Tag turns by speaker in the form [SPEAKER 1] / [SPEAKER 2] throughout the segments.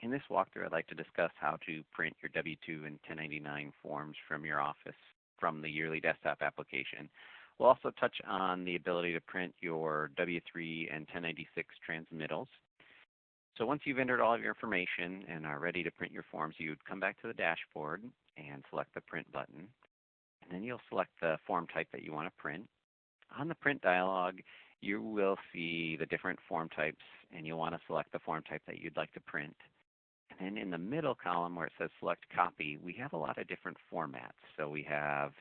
[SPEAKER 1] In this walkthrough, I'd like to discuss how to print your W-2 and 1099 forms from your office from the Yearli Desktop application. We'll also touch on the ability to print your W-3 and 1096 transmittals. So once you've entered all of your information and are ready to print your forms, you'd come back to the dashboard and select the Print button. And then you'll select the form type that you want to print. On the Print dialog, you will see the different form types, and you'll want to select the form type that you'd like to print. And then in the middle column where it says Select Copy, we have a lot of different formats. So we have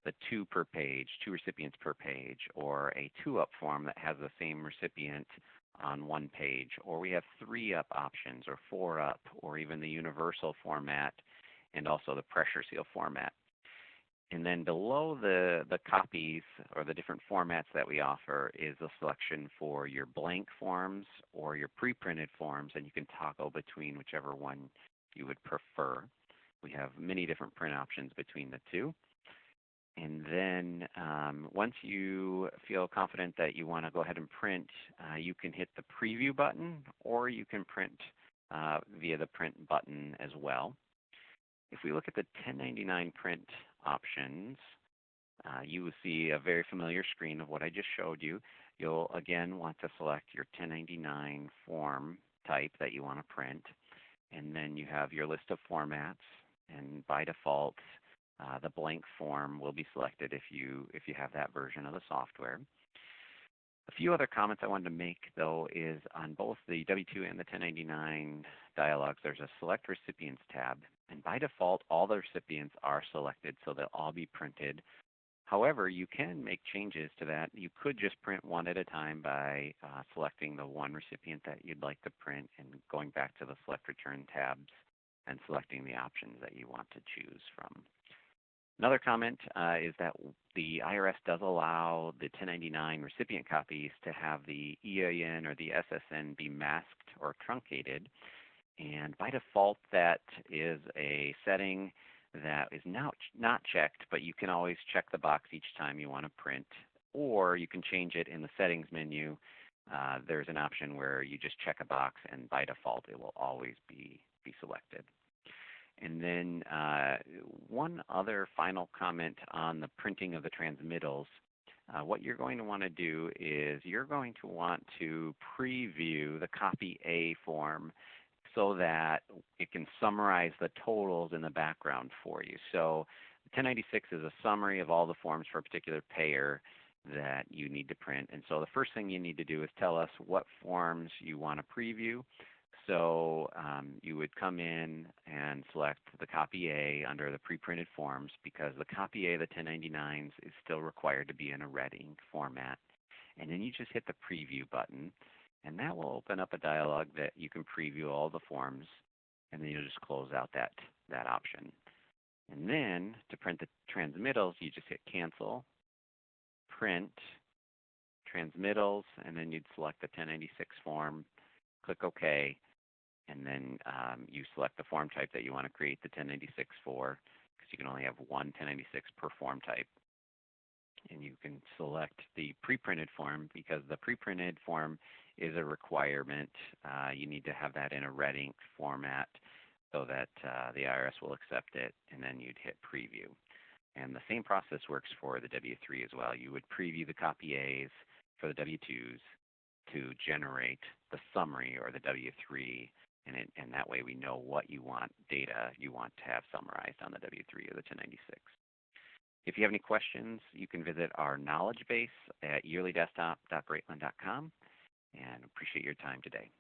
[SPEAKER 1] the 2 per page, 2 recipients per page, or a 2-up form that has the same recipient on 1 page, or we have 3-up options, or 4-up, or even the universal format, and also the pressure seal format. And then below the copies, or the different formats that we offer, is a selection for your blank forms or your pre-printed forms, and you can toggle between whichever one you would prefer. We have many different print options between the two. And then once you feel confident that you want to go ahead and print, you can hit the Preview button, or you can print via the Print button as well. If we look at the 1099 print options, you will see a very familiar screen of what I just showed you. You'll again want to select your 1099 form type that you want to print, and then you have your list of formats, and by default, the blank form will be selected if you have that version of the software. A few other comments I wanted to make, though, is on both the W-2 and the 1099 dialogues, there's a Select Recipients tab, and by default, all the recipients are selected, so they'll all be printed. However, you can make changes to that. You could just print one at a time by selecting the one recipient that you'd like to print and going back to the Select Return tabs and selecting the options that you want to choose from. Another comment is that the IRS does allow the 1099 recipient copies to have the EIN or the SSN be masked or truncated. And by default, that is a setting that is not checked, but you can always check the box each time you want to print, or you can change it in the settings menu. There's an option where you just check a box, and by default, it will always be selected. And then one other final comment on the printing of the transmittals. What you're going to want to do is you're going to want to preview the Copy A form so that it can summarize the totals in the background for you. So 1096 is a summary of all the forms for a particular payer that you need to print. And so the first thing you need to do is tell us what forms you want to preview. So you would come in and select the Copy A under the pre-printed forms, because the Copy A, the 1099s, is still required to be in a red ink format. And then you just hit the Preview button, and that will open up a dialog that you can preview all the forms, and then you'll just close out that option. And then to print the transmittals, you just hit Cancel, Print, Transmittals, and then you'd select the 1096 form, click OK, and then you select the form type that you want to create the 1096 for, because you can only have one 1096 per form type. And you can select the pre-printed form, because the pre-printed form is a requirement. You need to have that in a red ink format so that the IRS will accept it, and then you'd hit Preview. And the same process works for the W-3 as well. You would preview the Copy A's for the W-2s to generate the summary, or the W-3, and that way we know what data you want to have summarized on the W-3 or the 1096. If you have any questions, you can visit our knowledge base at yearlydesktop.greatland.com, and appreciate your time today.